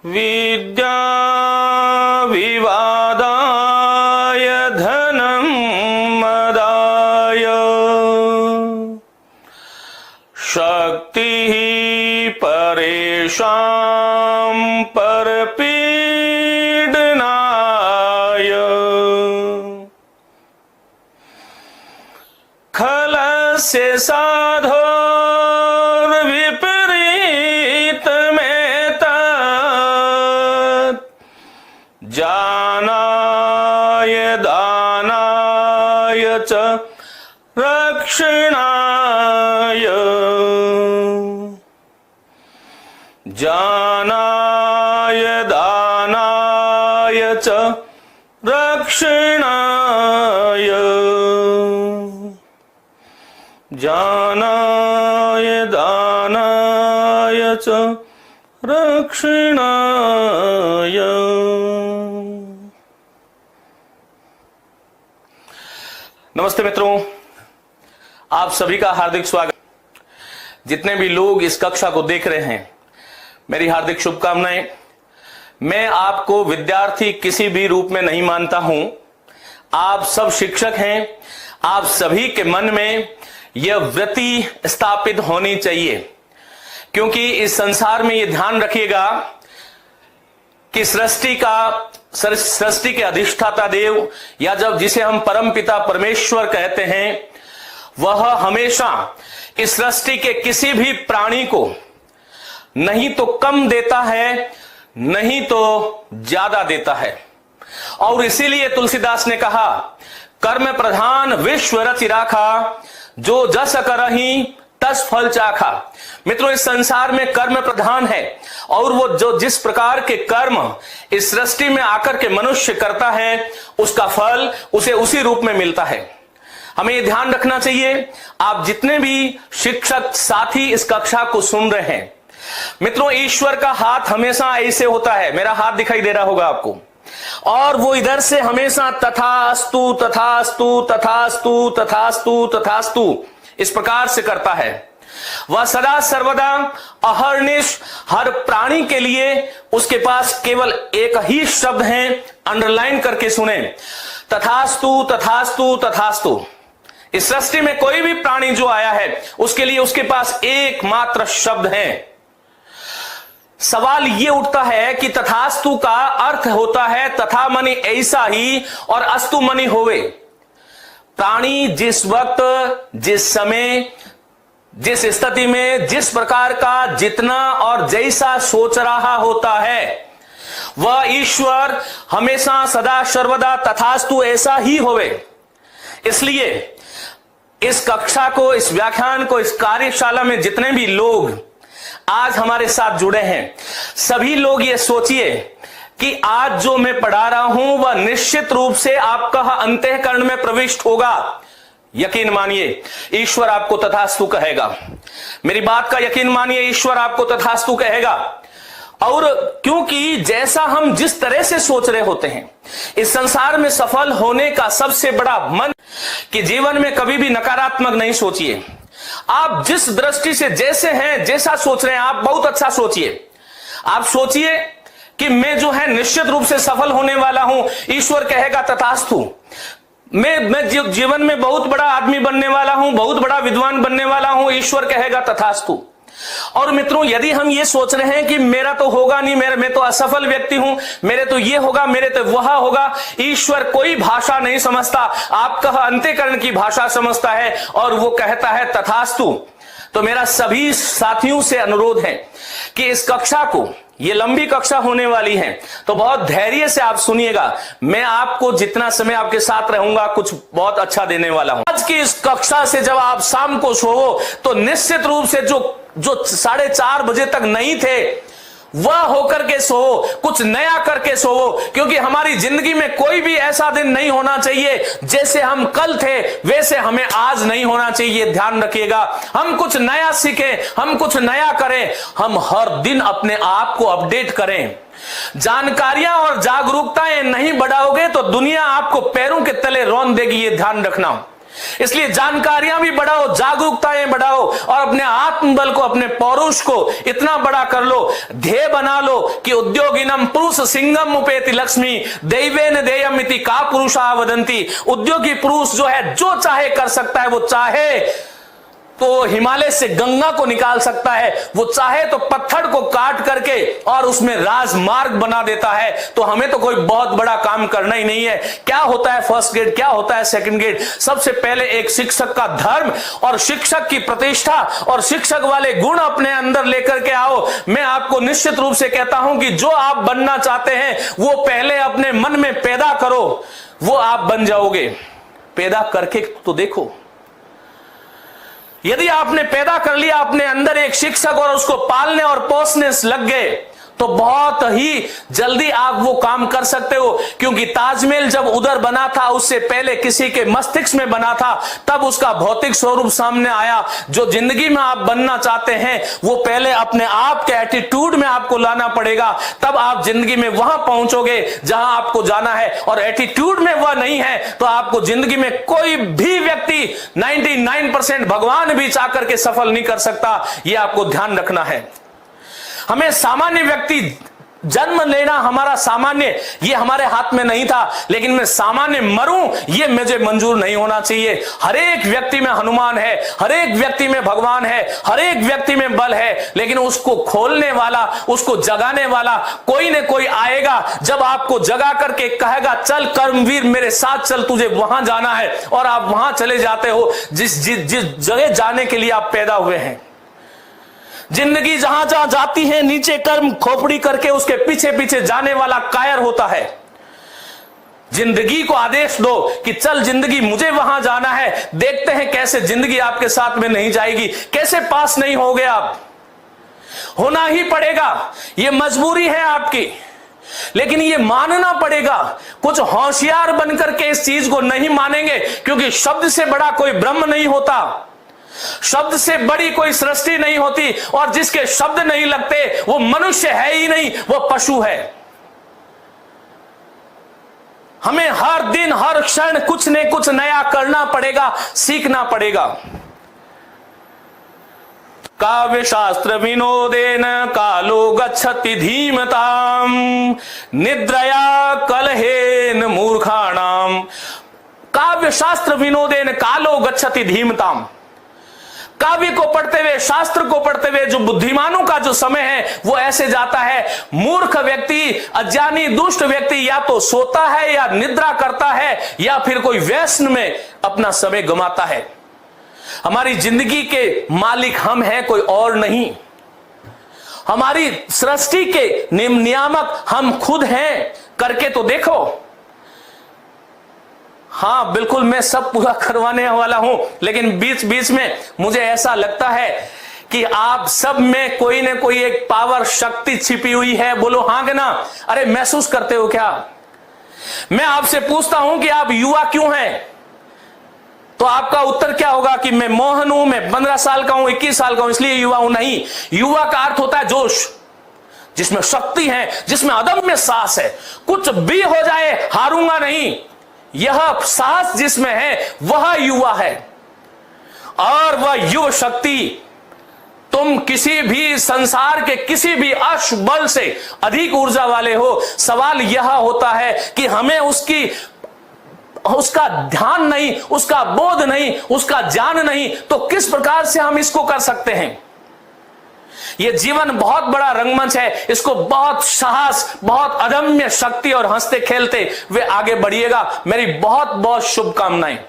विद्या विवादाय धनं मदाय शक्तिः परेषां परपीडनाय खलस्य साधोर्विपरीतमेतत् ज्ञानाय दानाय च रक्षणाय ज्ञानाय दानाय च रक्षणाय ज्ञानाय दानाय च रक्षणाय। नमस्ते मित्रों, आप सभी का हार्दिक स्वागत। जितने भी लोग इस कक्षा को देख रहे हैं, मेरी हार्दिक शुभकामनाएं। मैं आपको विद्यार्थी किसी भी रूप में नहीं मानता हूं। आप सब शिक्षक हैं। आप सभी के मन में यह वृत्ति स्थापित होनी चाहिए, क्योंकि इस संसार में यह ध्यान रखिएगा कि सृष्टि के अधिष्ठाता देव, या जब जिसे हम परम पिता परमेश्वर कहते हैं, वह हमेशा इस सृष्टि के किसी भी प्राणी को नहीं तो कम देता है, नहीं तो ज्यादा देता है। और इसीलिए तुलसीदास ने कहा, कर्म प्रधान विश्व रचि राखा, जो जस करहि तस फल चाखा। मित्रों, इस संसार में कर्म प्रधान है, और वो जो जिस प्रकार के कर्म इस सृष्टि में आकर के मनुष्य करता है, उसका फल उसे उसी रूप में मिलता है। हमें यह ध्यान रखना चाहिए। आप जितने भी शिक्षक साथी इस कक्षा को सुन रहे हैं, मित्रों, ईश्वर का हाथ हमेशा ऐसे होता है। मेरा हाथ दिखाई दे रहा होगा आपको, और वो इधर से हमेशा तथास्तु तथास्तु तथास्तु तथास्तु तथास्तु इस प्रकार से करता है। वह सदा सर्वदा अहर्निश हर प्राणी के लिए उसके पास केवल एक ही शब्द है, अंडरलाइन करके सुने, तथास्तु तथास्तु तथास्तु। इस सृष्टि में कोई भी प्राणी जो आया है, उसके लिए उसके पास एकमात्र शब्द है। सवाल ये उठता है कि तथास्तु का अर्थ होता है तथा मनि ऐसा ही और अस्तु मनि होवे। प्राणी जिस वक्त, जिस समय, जिस स्थिति में, जिस प्रकार का जितना और जैसा सोच रहा होता है, वह ईश्वर हमेशा सदा सर्वदा तथास्तु ऐसा ही होवे। इसलिए इस कक्षा को, इस व्याख्यान को, इस कार्यशाला में जितने भी लोग आज हमारे साथ जुड़े हैं, सभी लोग ये सोचिए कि आज जो मैं पढ़ा रहा हूं वह निश्चित रूप से आपका अंतःकरण में प्रविष्ट होगा। यकीन मानिए, ईश्वर आपको तथास्तु कहेगा। मेरी बात का यकीन मानिए, ईश्वर आपको तथास्तु कहेगा। और क्योंकि जैसा हम जिस तरह से सोच रहे होते हैं, इस संसार में सफल होने का सबसे बड़ा मन कि जीवन में कभी भी नकारात्मक नहीं सोचिए। आप जिस दृष्टि से जैसे हैं, जैसा सोच रहे हैं, आप बहुत अच्छा सोचिए। आप सोचिए कि मैं जो है निश्चित रूप से सफल होने वाला हूं, ईश्वर कहेगा तथास्तु। मैं जीवन में बहुत बड़ा आदमी बनने वाला हूं, बहुत बड़ा विद्वान बनने वाला हूं, ईश्वर कहेगा तथास्तु। और मित्रों, यदि हम ये सोच रहे हैं कि मेरा तो होगा नहीं, मैं तो असफल व्यक्ति हूं, मेरे तो ये होगा, मेरे तो वह होगा, ईश्वर कोई भाषा नहीं समझता, आपका अंतःकरण की भाषा समझता है, और वो कहता है तथास्तु। तो मेरा सभी साथियों से अनुरोध है कि इस कक्षा को, ये लंबी कक्षा होने वाली है, तो बहुत धैर्य से आप सुनिएगा। मैं आपको जितना समय आपके साथ रहूंगा, कुछ बहुत अच्छा देने वाला हूं। आज की इस कक्षा से जब आप शाम को सोओ, तो निश्चित रूप से जो 4:30 बजे तक नहीं थे, वह होकर के सोवो, कुछ नया करके सोवो, क्योंकि हमारी जिंदगी में कोई भी ऐसा दिन नहीं होना चाहिए जैसे हम कल थे वैसे हमें आज नहीं होना चाहिए। ध्यान रखिएगा, हम कुछ नया सीखें, हम कुछ नया करें, हम हर दिन अपने आप को अपडेट करें। जानकारियां और जागरूकताएं नहीं बढ़ाओगे तो दुनिया आपको पैरों के तले रौंद देगी, ये ध्यान रखना। इसलिए जानकारियां भी बढ़ाओ, जागरूकताएं बढ़ाओ और अपने आत्मबल को, अपने पौरुष को इतना बड़ा कर लो, ध्येय बना लो कि उद्योगिनम पुरुष सिंगम उपेति लक्ष्मी दैवेन देयम इति का पुरुषा वदंती। उद्योगी पुरुष जो है जो चाहे कर सकता है, वो चाहे तो हिमालय से गंगा को निकाल सकता है, वो चाहे तो पत्थर को काट करके और उसमें राजमार्ग बना देता है। तो हमें तो कोई बहुत बड़ा काम करना ही नहीं है। क्या होता है फर्स्ट ग्रेड, क्या होता है सेकंड ग्रेड? सबसे पहले एक शिक्षक का धर्म और शिक्षक की प्रतिष्ठा और शिक्षक वाले गुण अपने अंदर लेकर के आओ। मैं आपको निश्चित रूप से कहता हूं कि जो आप बनना चाहते हैं वो पहले अपने मन में पैदा करो, वो आप बन जाओगे। पैदा करके तो देखो। यदि आपने पैदा कर लिया अपने अंदर एक शिक्षक और उसको पालने और पोसने लग गए तो बहुत ही जल्दी आप वो काम कर सकते हो। क्योंकि ताजमहल जब उधर बना था उससे पहले किसी के मस्तिष्क में बना था, तब उसका भौतिक स्वरूप सामने आया। जो जिंदगी में आप बनना चाहते हैं वो पहले अपने आप के एटीट्यूड में आपको लाना पड़ेगा, तब आप जिंदगी में वहां पहुंचोगे जहां आपको जाना है। और एटीट्यूड में वह नहीं है तो आपको जिंदगी में कोई भी व्यक्ति 99% भगवान भी चाह करके सफल नहीं कर सकता। यह आपको ध्यान रखना है। हमें सामान्य व्यक्ति जन्म लेना, हमारा सामान्य ये हमारे हाथ में नहीं था, लेकिन मैं सामान्य मरूं ये मुझे मंजूर नहीं होना चाहिए। हर एक व्यक्ति में हनुमान है, हर एक व्यक्ति में भगवान है, हर एक व्यक्ति में बल है, लेकिन उसको खोलने वाला, उसको जगाने वाला कोई न कोई आएगा। जब आपको जगा करके कहेगा चल कर्मवीर मेरे साथ चल, तुझे वहां जाना है, और आप वहां चले जाते हो जिस जगह जाने के लिए आप पैदा हुए हैं। जिंदगी जहां जहां जाती है नीचे कर्म खोपड़ी करके उसके पीछे पीछे जाने वाला कायर होता है। जिंदगी को आदेश दो कि चल जिंदगी मुझे वहां जाना है, देखते हैं कैसे जिंदगी आपके साथ में नहीं जाएगी, कैसे पास नहीं होगे आप। होना ही पड़ेगा, ये मजबूरी है आपकी, लेकिन ये मानना पड़ेगा। कुछ होशियार बनकर के इस चीज को नहीं मानेंगे, क्योंकि शब्द से बड़ा कोई ब्रह्म नहीं होता, शब्द से बड़ी कोई सृष्टि नहीं होती, और जिसके शब्द नहीं लगते वो मनुष्य है ही नहीं, वो पशु है। हमें हर दिन हर क्षण कुछ न कुछ नया करना पड़ेगा, सीखना पड़ेगा। काव्य शास्त्र विनोदेन कालो गच्छति धीमताम निद्रया कलहेन मूर्खाणाम। काव्य शास्त्र विनोदेन कालो गच्छति धीमताम। काव्य को पढ़ते हुए, शास्त्र को पढ़ते हुए जो बुद्धिमानों का जो समय है वो ऐसे जाता है। मूर्ख व्यक्ति, अज्ञानी दुष्ट व्यक्ति या तो सोता है या निद्रा करता है या फिर कोई व्यसन में अपना समय गंवाता है। हमारी जिंदगी के मालिक हम हैं, कोई और नहीं। हमारी सृष्टि के नियामक हम खुद हैं। करके तो देखो। हाँ बिल्कुल, मैं सब पूरा करवाने वाला हूं, लेकिन बीच बीच में मुझे ऐसा लगता है कि आप सब में कोई न कोई एक पावर शक्ति छिपी हुई है। बोलो हाँ कि ना? अरे महसूस करते हो क्या? मैं आपसे पूछता हूं कि आप युवा क्यों हैं? तो आपका उत्तर क्या होगा कि मैं मोहन हूं, मैं 15 साल का हूं, 21 साल का हूं, इसलिए युवा हूं। नहीं, युवा का अर्थ होता है जोश, जिसमें शक्ति है, जिसमें अदम्य साहस है। कुछ भी हो जाए हारूंगा नहीं, यह साहस जिसमें है वह युवा है। और वह युव शक्ति तुम किसी भी संसार के किसी भी अश्व बल से अधिक ऊर्जा वाले हो। सवाल यह होता है कि हमें उसका ध्यान नहीं, उसका बोध नहीं, उसका ज्ञान नहीं, तो किस प्रकार से हम इसको कर सकते हैं? यह जीवन बहुत बड़ा रंगमंच है, इसको बहुत साहस, बहुत अदम्य शक्ति और हंसते खेलते वे आगे बढ़िएगा। मेरी बहुत बहुत शुभकामनाएं।